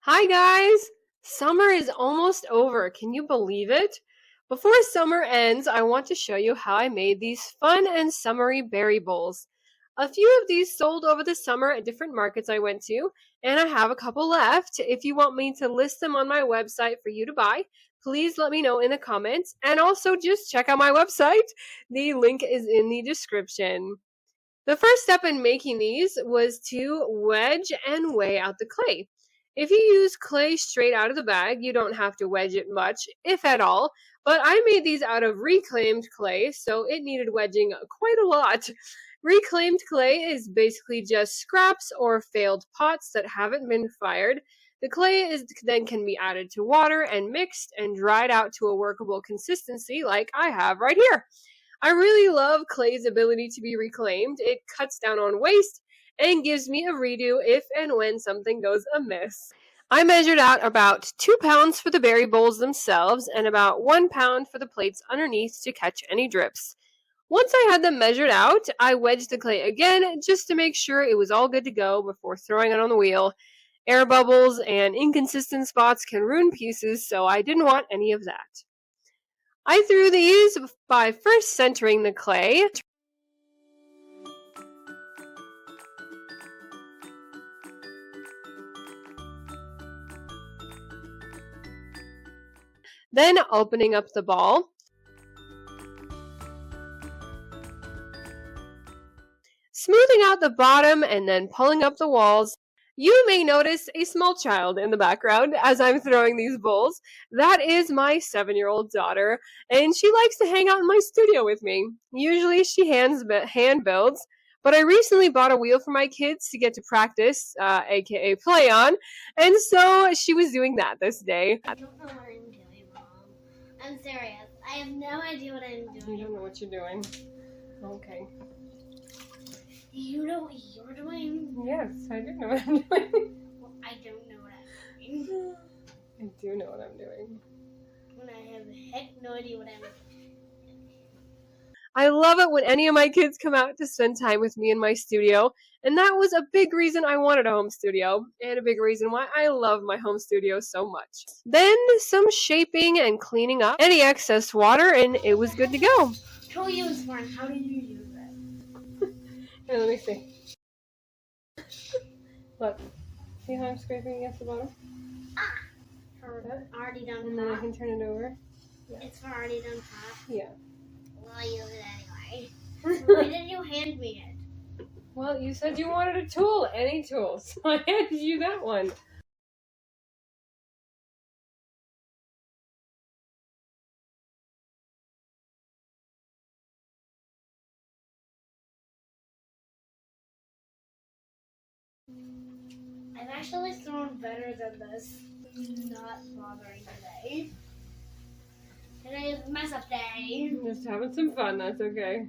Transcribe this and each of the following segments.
Hi guys! Summer is almost over. Can you believe it? Before summer ends, I want to show you how I made these fun and summery berry bowls. A few of these sold over the summer at different markets I went to, and I have a couple left. If you want me to list them on my website for you to buy, please let me know in the comments, and also just check out my website. The link is in the description. The first step in making these was to wedge and weigh out the clay. If you use clay straight out of the bag, you don't have to wedge it much, if at all, but I made these out of reclaimed clay, so it needed wedging quite a lot. Reclaimed clay is basically just scraps or failed pots that haven't been fired. The clay then can be added to water and mixed and dried out to a workable consistency like I have right here. I really love clay's ability to be reclaimed. It cuts down on waste and gives me a redo if and when something goes amiss. I measured out about 2 pounds for the berry bowls themselves and about 1 pound for the plates underneath to catch any drips. Once I had them measured out, I wedged the clay again just to make sure it was all good to go before throwing it on the wheel. Air bubbles and inconsistent spots can ruin pieces, so I didn't want any of that. I threw these by first centering the clay. Then opening up the ball. Smoothing out the bottom and then pulling up the walls. You may notice a small child in the background as I'm throwing these bowls. That is my 7-year-old daughter, and she likes to hang out in my studio with me. Usually she hand builds, but I recently bought a wheel for my kids to get to practice, aka play on, and so she was doing that this day. I don't know what I'm doing, Mom. I'm serious. I have no idea what I'm doing. You don't know what you're doing. Okay. Do you know what you're doing? Yes, I do know what I'm doing. Well, I don't know what I'm doing. I do know what I'm doing. And I have heck no idea what I'm doing. I love it when any of my kids come out to spend time with me in my studio, and that was a big reason I wanted a home studio, and a big reason why I love my home studio so much. Then some shaping and cleaning up any excess water, and it was good to go. How do you use one? How do you use it? Here, let me see. Look, see how I'm scraping against the bottom? Already done And then I hot. can turn it over. Yeah. It's for already done hot. Yeah. Well, I use it anyway. Why didn't you hand me it? Well, you said you wanted a tool, any tool, so I handed you that one. I've actually thrown better than this. Not bothering today. Today is mess up day. Just having some fun, that's okay.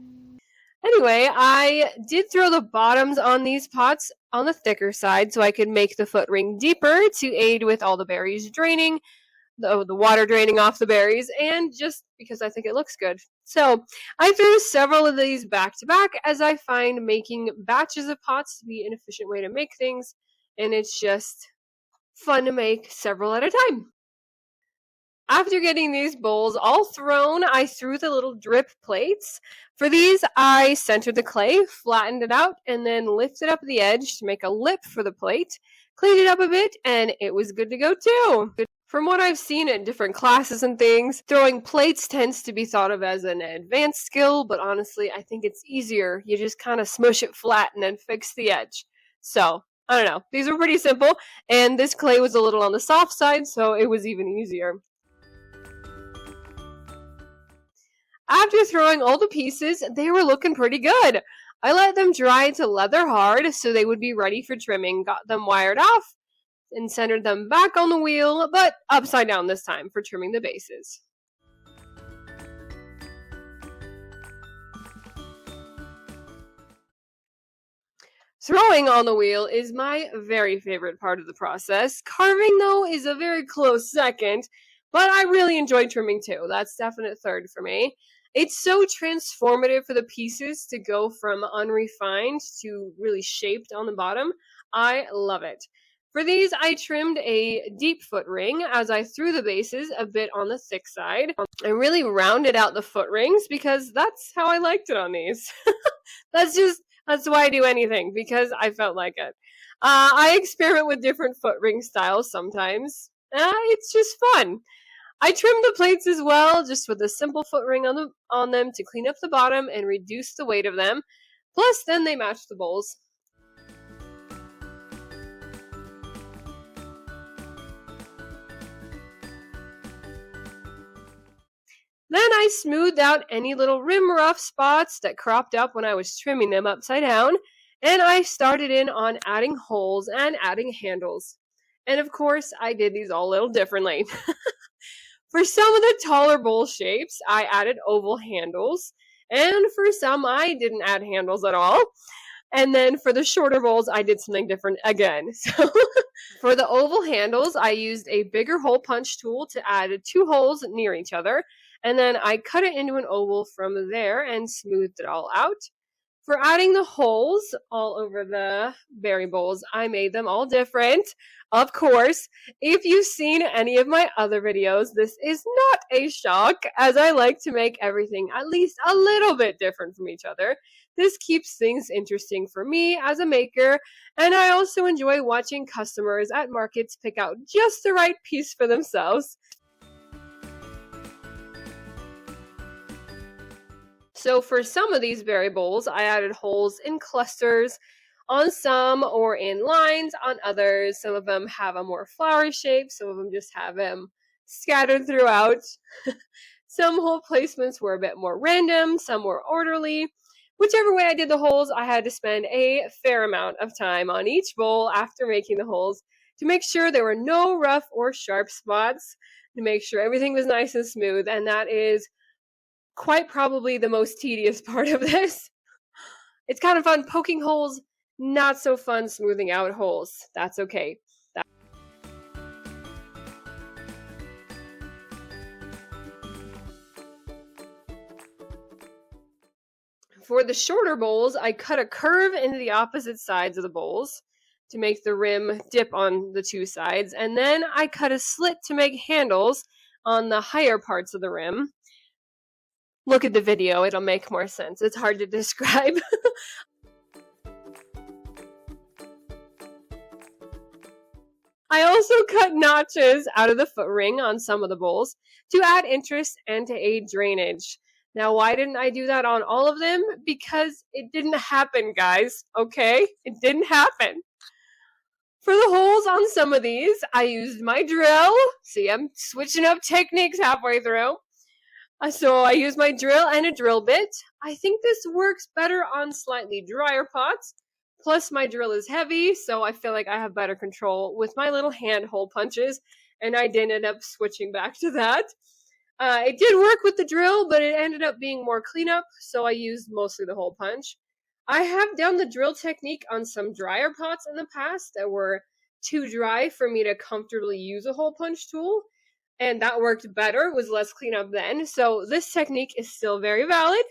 Anyway, I did throw the bottoms on these pots on the thicker side so I could make the foot ring deeper to aid with all the berries draining, the water draining off the berries, and just because I think it looks good. So I threw several of these back to back as I find making batches of pots to be an efficient way to make things, and it's just fun to make several at a time. After getting these bowls all thrown, I threw the little drip plates. For these, I centered the clay, flattened it out, and then lifted up the edge to make a lip for the plate, cleaned it up a bit, and it was good to go too. From what I've seen in different classes and things, throwing plates tends to be thought of as an advanced skill, but honestly, I think it's easier. You just kind of smush it flat and then fix the edge. So, I don't know. These were pretty simple, and this clay was a little on the soft side, so it was even easier. After throwing all the pieces, they were looking pretty good. I let them dry to leather hard so they would be ready for trimming, got them wired off, and centered them back on the wheel, but upside down this time for trimming the bases. Throwing on the wheel is my very favorite part of the process. Carving, though, is a very close second, but I really enjoy trimming too. That's definite third for me. It's so transformative for the pieces to go from unrefined to really shaped on the bottom. I love it. For these, I trimmed a deep foot ring as I threw the bases a bit on the thick side. I really rounded out the foot rings because that's how I liked it on these. That's why I do anything, because I felt like it. I experiment with different foot ring styles sometimes. It's just fun. I trimmed the plates as well, just with a simple foot ring on them to clean up the bottom and reduce the weight of them. Plus, then they match the bowls. Then I smoothed out any little rim rough spots that cropped up when I was trimming them upside down, and I started in on adding holes and adding handles. And of course, I did these all a little differently. For some of the taller bowl shapes, I added oval handles, and for some, I didn't add handles at all. And then for the shorter bowls, I did something different again. So for the oval handles, I used a bigger hole punch tool to add 2 holes near each other, and then I cut it into an oval from there and smoothed it all out. For adding the holes all over the berry bowls, I made them all different. Of course, if you've seen any of my other videos, this is not a shock, as I like to make everything at least a little bit different from each other. This keeps things interesting for me as a maker, and I also enjoy watching customers at markets pick out just the right piece for themselves. So for some of these berry bowls, I added holes in clusters on some, or in lines on others. Some of them have a more flowery shape, some of them just have them scattered throughout. Some hole placements were a bit more random, some were orderly. Whichever way I did the holes, I had to spend a fair amount of time on each bowl after making the holes to make sure there were no rough or sharp spots, to make sure everything was nice and smooth, and that is quite probably the most tedious part of this. It's kind of fun poking holes, not so fun smoothing out holes. That's okay. For the shorter bowls, I cut a curve into the opposite sides of the bowls to make the rim dip on the 2 sides, and then I cut a slit to make handles on the higher parts of the rim. Look at the video, it'll make more sense. It's hard to describe. I also cut notches out of the foot ring on some of the bowls to add interest and to aid drainage. Now, why didn't I do that on all of them? Because it didn't happen, guys, okay? It didn't happen. For the holes on some of these, I used my drill. See, I'm switching up techniques halfway through. So I use my drill and a drill bit. I think this works better on slightly drier pots. Plus my drill is heavy, so I feel like I have better control with my little hand hole punches, and I did end up switching back to that. It did work with the drill, but it ended up being more cleanup, so I used mostly the hole punch. I have done the drill technique on some drier pots in the past that were too dry for me to comfortably use a hole punch tool, and that worked better. It was less cleanup then, so this technique is still very valid.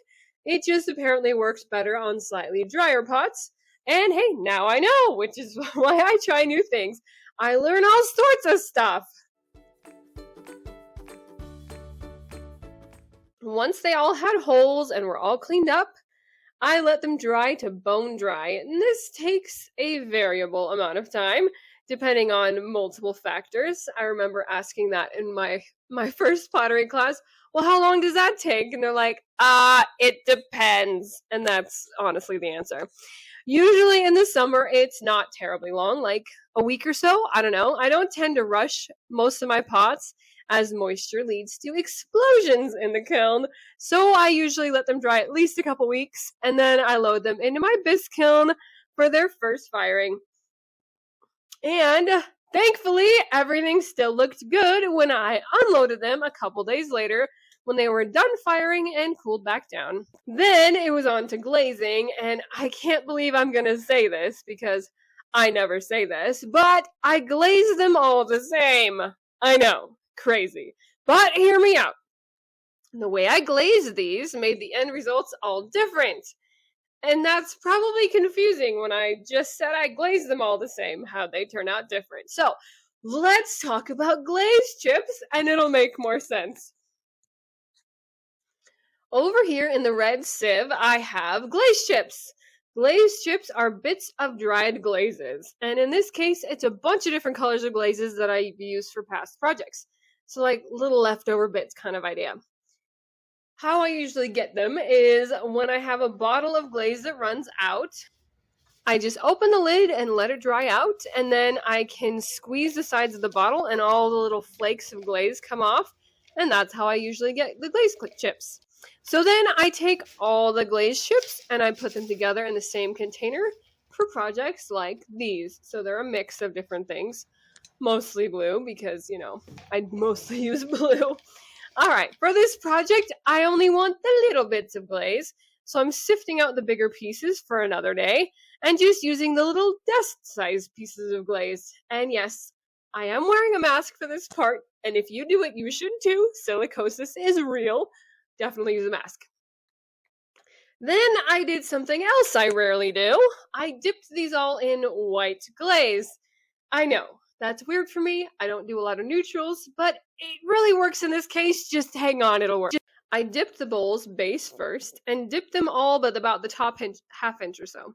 It just apparently works better on slightly drier pots. And hey, now I know, which is why I try new things. I learn all sorts of stuff. Once they all had holes and were all cleaned up, I let them dry to bone dry. And this takes a variable amount of time, depending on multiple factors. I remember asking that in my first pottery class. Well, how long does that take? And they're like, it depends. And that's honestly the answer. Usually in the summer, it's not terribly long, like a week or so. I don't know. I don't tend to rush most of my pots, as moisture leads to explosions in the kiln. So I usually let them dry at least a couple weeks, and then I load them into my bisque kiln for their first firing. And thankfully, everything still looked good when I unloaded them a couple days later, when they were done firing and cooled back down. Then it was on to glazing, and I can't believe I'm gonna say this because I never say this, but I glazed them all the same. I know, crazy. But hear me out. The way I glazed these made the end results all different. And that's probably confusing when I just said I glazed them all the same. How'd they turn out different? So let's talk about glazed chips and it'll make more sense. Over here in the red sieve, I have glaze chips. Glaze chips are bits of dried glazes. And in this case, it's a bunch of different colors of glazes that I've used for past projects. So like little leftover bits kind of idea. How I usually get them is when I have a bottle of glaze that runs out, I just open the lid and let it dry out, and then I can squeeze the sides of the bottle and all the little flakes of glaze come off, and that's how I usually get the glaze chips. So then I take all the glaze chips and I put them together in the same container for projects like these. So they're a mix of different things, mostly blue because, I mostly use blue. All right, for this project, I only want the little bits of glaze, so I'm sifting out the bigger pieces for another day and just using the little desk-sized pieces of glaze. And yes, I am wearing a mask for this part, and if you do it, you should too. Silicosis is real. Definitely use a mask. Then I did something else I rarely do. I dipped these all in white glaze. I know, that's weird for me. I don't do a lot of neutrals, but it really works in this case. Just hang on, it'll work. I dipped the bowl's base first and dipped them all but about the top half inch or so.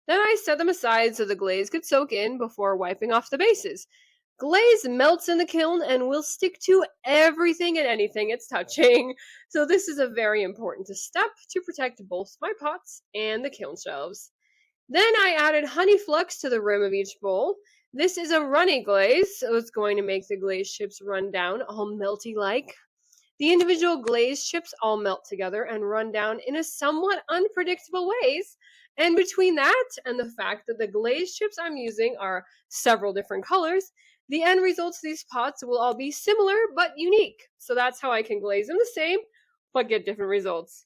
Then I set them aside so the glaze could soak in before wiping off the bases. Glaze melts in the kiln and will stick to everything and anything it's touching. So this is a very important step to protect both my pots and the kiln shelves. Then I added honey flux to the rim of each bowl. This is a runny glaze, so it's going to make the glaze chips run down all melty-like. The individual glaze chips all melt together and run down in a somewhat unpredictable ways. And between that and the fact that the glaze chips I'm using are several different colors, the end results of these pots will all be similar but unique. So that's how I can glaze them the same, but get different results.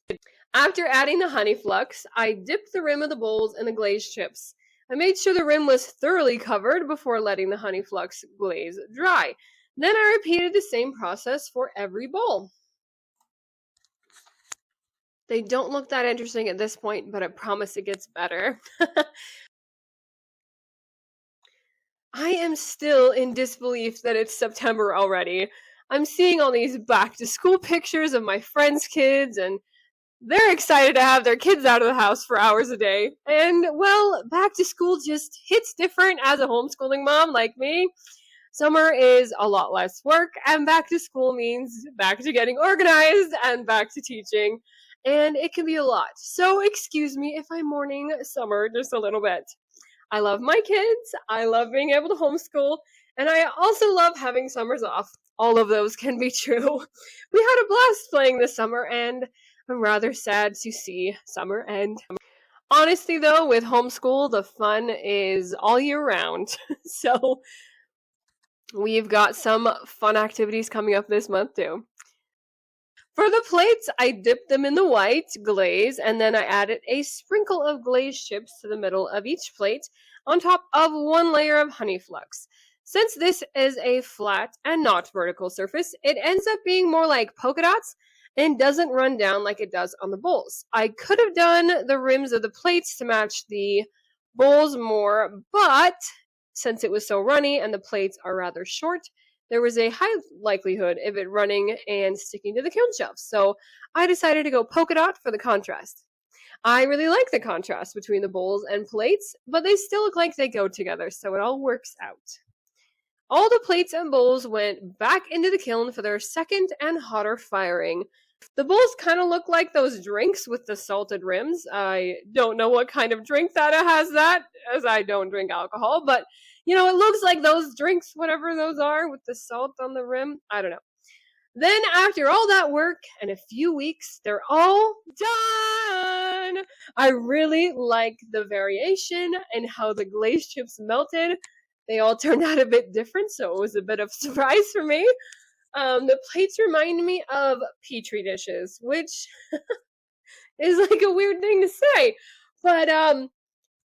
After adding the honey flux, I dipped the rim of the bowls in the glaze chips. I made sure the rim was thoroughly covered before letting the honey flux glaze dry. Then I repeated the same process for every bowl. They don't look that interesting at this point, but I promise it gets better. I am still in disbelief that it's September already. I'm seeing all these back to school pictures of my friends' kids, and they're excited to have their kids out of the house for hours a day. And, well, back to school just hits different as a homeschooling mom like me. Summer is a lot less work, and back to school means back to getting organized and back to teaching. And it can be a lot. So excuse me if I'm mourning summer just a little bit. I love my kids, I love being able to homeschool, and I also love having summers off. All of those can be true. We had a blast playing this summer, and I'm rather sad to see summer end. Honestly, though, with homeschool, the fun is all year round. So we've got some fun activities coming up this month, too. For the plates, I dipped them in the white glaze, and then I added a sprinkle of glaze chips to the middle of each plate on top of one layer of honey flux. Since this is a flat and not vertical surface, it ends up being more like polka dots and doesn't run down like it does on the bowls. I could have done the rims of the plates to match the bowls more, but since it was so runny and the plates are rather short, there was a high likelihood of it running and sticking to the kiln shelves. So I decided to go polka dot for the contrast. I really like the contrast between the bowls and plates, but they still look like they go together, so it all works out. All the plates and bowls went back into the kiln for their second and hotter firing. The bowls kind of look like those drinks with the salted rims. I don't know what kind of drink that has that, as I don't drink alcohol, but it looks like those drinks, whatever those are, with the salt on the rim. I don't know. Then after all that work and a few weeks, they're all done. I really like the variation and how the glaze chips melted. They all turned out a bit different, so it was a bit of a surprise for me. The plates remind me of Petri dishes, which is like a weird thing to say. But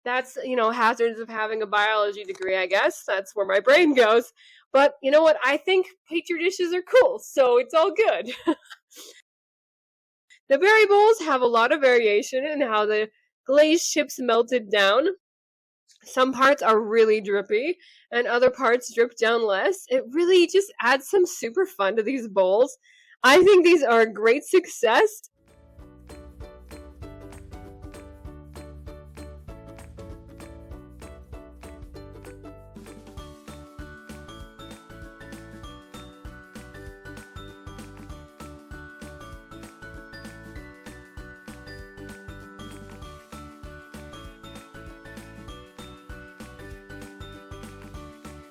that's, hazards of having a biology degree, I guess. That's where my brain goes. But you know what? I think Petri dishes are cool, so it's all good. The berry bowls have a lot of variation in how the glazed chips melted down. Some parts are really drippy and other parts drip down less. It really just adds some super fun to these bowls. I think these are a great success.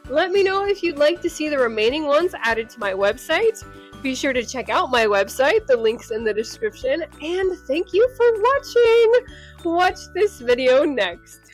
Let me know if you'd like to see the remaining ones added to my website. Be sure to check out my website, the link's in the description, and thank you for watching! Watch this video next.